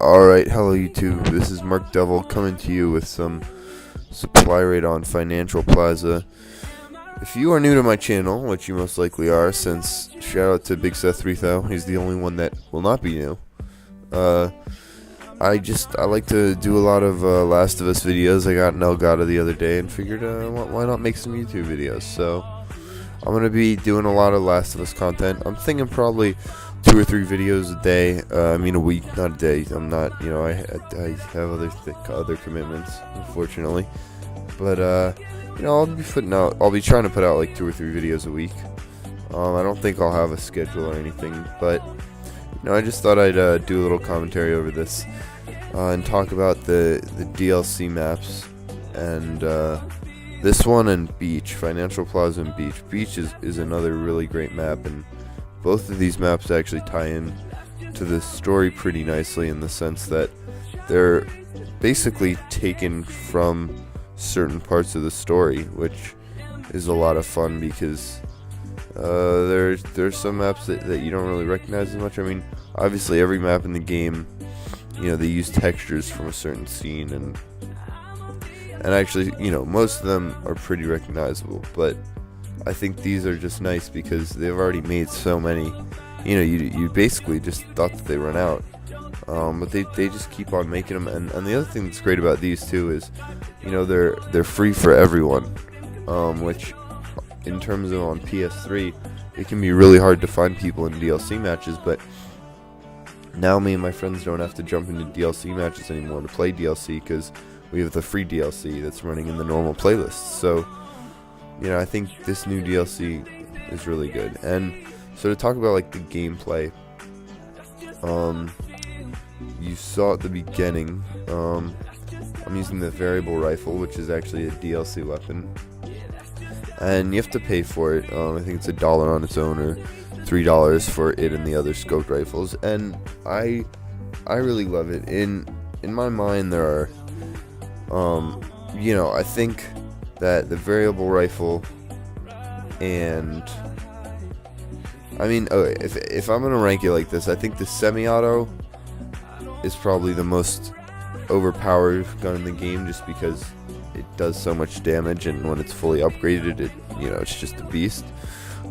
Alright, hello YouTube, this is Mark Devil coming to you with some supply rate on Financial Plaza. If you are new to my channel, which you most likely are, since shout out to Big Seth 3000, he's the only one that will not be new. I like to do a lot of Last of Us videos. I got an Elgato the other day and figured why not make some YouTube videos. So I'm going to be doing a lot of Last of Us content. I'm thinking probably 2 or 3 videos a day. A week, not a day. I'm not, I have other commitments, unfortunately. But I'll be trying to put out like 2 or 3 videos a week. I don't think I'll have a schedule or anything, but I just thought I'd do a little commentary over this and talk about the DLC maps and this one and Beach, Financial Plaza and Beach. Beach is another really great map, and both of these maps actually tie in to the story pretty nicely in the sense that they're basically taken from certain parts of the story, which is a lot of fun because there's some maps that you don't really recognize as much. Obviously every map in the game, they use textures from a certain scene, and actually, most of them are pretty recognizable, but I think these are just nice because they've already made so many. You basically just thought that they run out, but they just keep on making them. And the other thing that's great about these too is, they're free for everyone, which in terms of on PS3, it can be really hard to find people in DLC matches. But now me and my friends don't have to jump into DLC matches anymore to play DLC because we have the free DLC that's running in the normal playlist. So I think this new DLC is really good. And so to talk about like the gameplay, you saw at the beginning, I'm using the variable rifle, which is actually a DLC weapon, and you have to pay for it. I think it's $1 on its own or $3 for it and the other scoped rifles, and I really love it. In my mind, there are I think that the variable rifle and if I'm gonna rank it like this, I think the semi-auto is probably the most overpowered gun in the game, just because it does so much damage, and when it's fully upgraded, it's just a beast.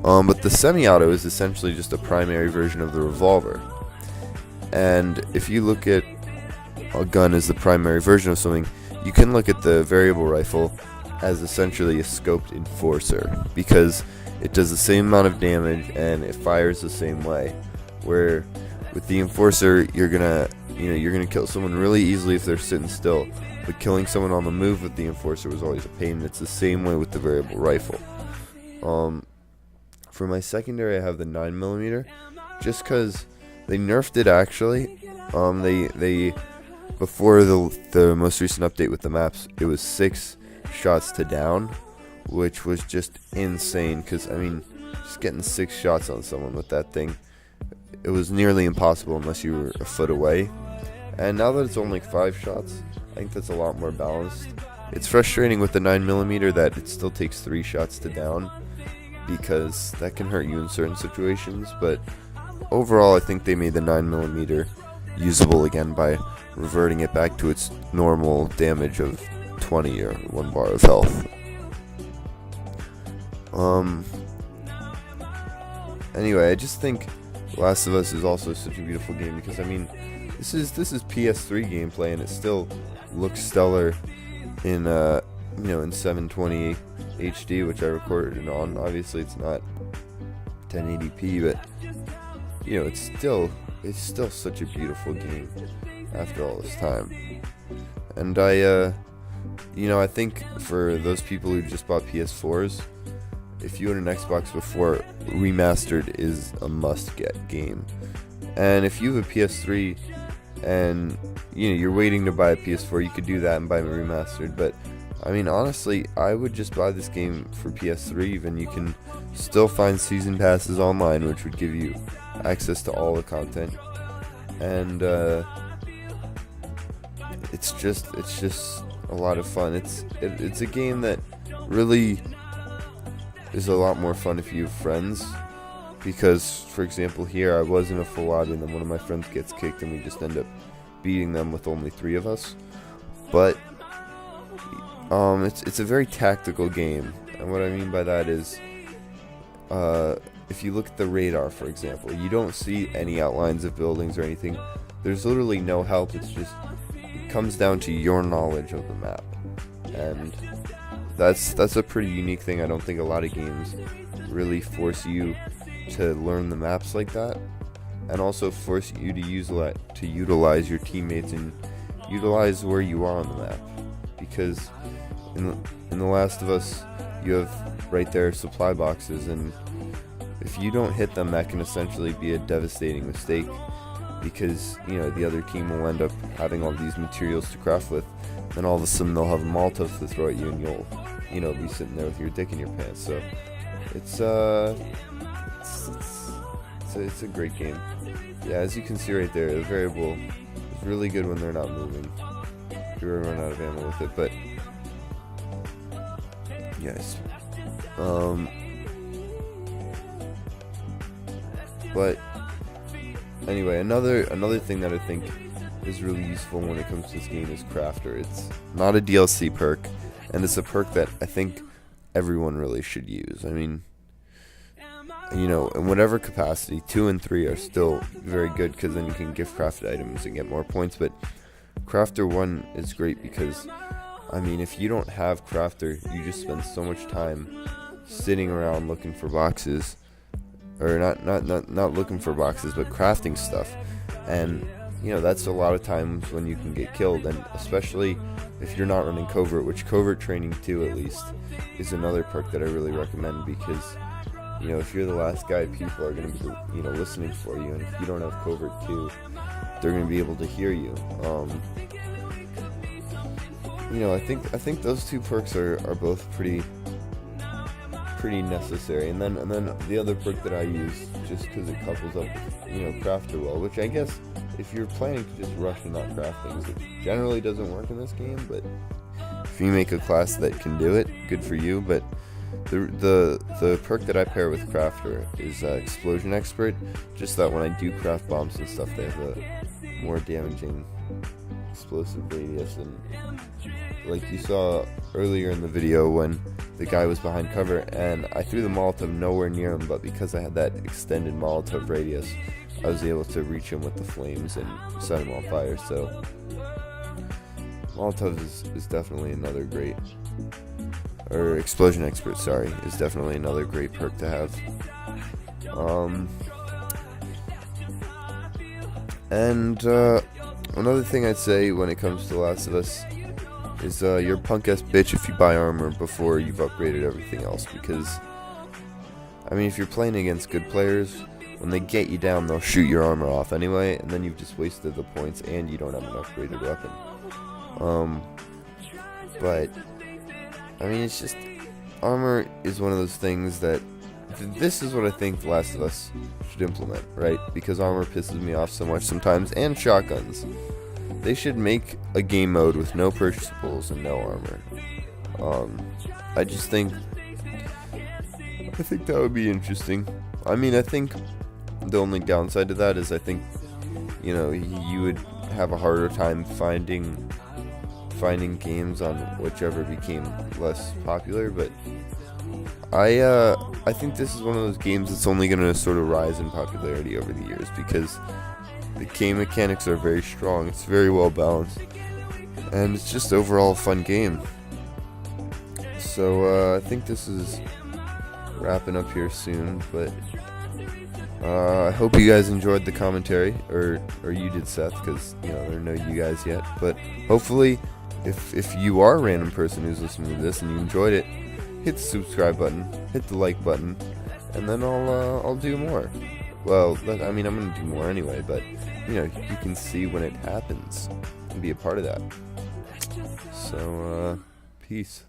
But the semi-auto is essentially just a primary version of the revolver, and if you look at a gun as the primary version of something, you can look at the variable rifle as essentially a scoped enforcer, because it does the same amount of damage and it fires the same way. Where with the enforcer, you're gonna kill someone really easily if they're sitting still, but killing someone on the move with the enforcer was always a pain. It's the same way with the variable rifle. For my secondary, I have the 9mm, just because they nerfed it actually. They before the most recent update with the maps, it was 6 shots to down, which was just insane, because just getting 6 shots on someone with that thing, it was nearly impossible unless you were a foot away. And now that it's only 5 shots, I think that's a lot more balanced. It's frustrating with the 9mm that it still takes 3 shots to down, because that can hurt you in certain situations, but overall I think they made the 9mm usable again by reverting it back to its normal damage of 20 or 1 bar of health. Anyway, I just think Last of Us is also such a beautiful game, because this is PS3 gameplay, and it still looks stellar in in 720 HD, which I recorded it on. Obviously it's not 1080p, but it's still such a beautiful game after all this time. And I think for those people who just bought PS4s, if you own an Xbox before, Remastered is a must-get game. And if you have a PS3 and you're waiting to buy a PS4, you could do that and buy Remastered. But honestly, I would just buy this game for PS3. Even you can still find season passes online, which would give you access to all the content. And it's just a lot of fun. It's a game that really is a lot more fun if you have friends, because, for example, here I was in a full lobby and then one of my friends gets kicked and we just end up beating them with only 3 of us. But it's a very tactical game, and what I mean by that is, if you look at the radar, for example, you don't see any outlines of buildings or anything. There's literally no help. It comes down to your knowledge of the map, and that's a pretty unique thing. I don't think a lot of games really force you to learn the maps like that, and also force you to utilize your teammates and utilize where you are on the map. Because in The Last of Us, you have right there supply boxes, and if you don't hit them, that can essentially be a devastating mistake, because the other team will end up having all these materials to craft with, and all of a sudden they'll have Molotovs to throw at you, and you'll be sitting there with your dick in your pants. So it's a great game. Yeah, as you can see right there, the variable is really good when they're not moving. You're gonna run out of ammo with it, but yes. But anyway, another thing that I think is really useful when it comes to this game is Crafter. It's not a DLC perk, and it's a perk that I think everyone really should use. I mean, in whatever capacity, 2 and 3 are still very good, because then you can gift crafted items and get more points. But Crafter 1 is great because, I mean, if you don't have Crafter, you just spend so much time sitting around looking for boxes, or not looking for boxes, but crafting stuff. And that's a lot of times when you can get killed, and especially if you're not running covert, which covert training 2 at least is another perk that I really recommend, because if you're the last guy, people are going to be listening for you, and if you don't have covert 2, they're going to be able to hear you. I think those 2 perks are both pretty necessary, and then the other perk that I use, just because it couples up with Crafter well, which I guess if you're planning to just rush and not craft things, it generally doesn't work in this game. But if you make a class that can do it, good for you. But the perk that I pair with Crafter is Explosion Expert, just that when I do craft bombs and stuff, they have a more damaging explosive radius. And like you saw earlier in the video when the guy was behind cover and I threw the Molotov nowhere near him, but because I had that extended Molotov radius, I was able to reach him with the flames and set him on fire. So Molotov is definitely another great, or Explosion Expert, sorry, is definitely another great perk to have. Another thing I'd say when it comes to The Last of Us is you're a punk-ass bitch if you buy armor before you've upgraded everything else, because, I mean, if you're playing against good players, when they get you down, they'll shoot your armor off anyway, and then you've just wasted the points, and you don't have an upgraded weapon. But, I mean, it's just, armor is one of those things that, this is what I think The Last of Us should implement, right? Because armor pisses me off so much sometimes, and shotguns. They should make a game mode with no purchasables and no armor. I think that would be interesting. I mean, I think the only downside to that is I think, you would have a harder time finding games on whichever became less popular, but I think this is one of those games that's only going to sort of rise in popularity over the years, because the game mechanics are very strong, it's very well balanced, and it's just overall a fun game. So I think this is wrapping up here soon, but I hope you guys enjoyed the commentary, or you did, Seth, because there are no you guys yet. But hopefully, if you are a random person who's listening to this and you enjoyed it, hit the subscribe button, hit the like button, and then I'll do more. Well, I mean, I'm gonna do more anyway, but you can see when it happens and be a part of that. So peace.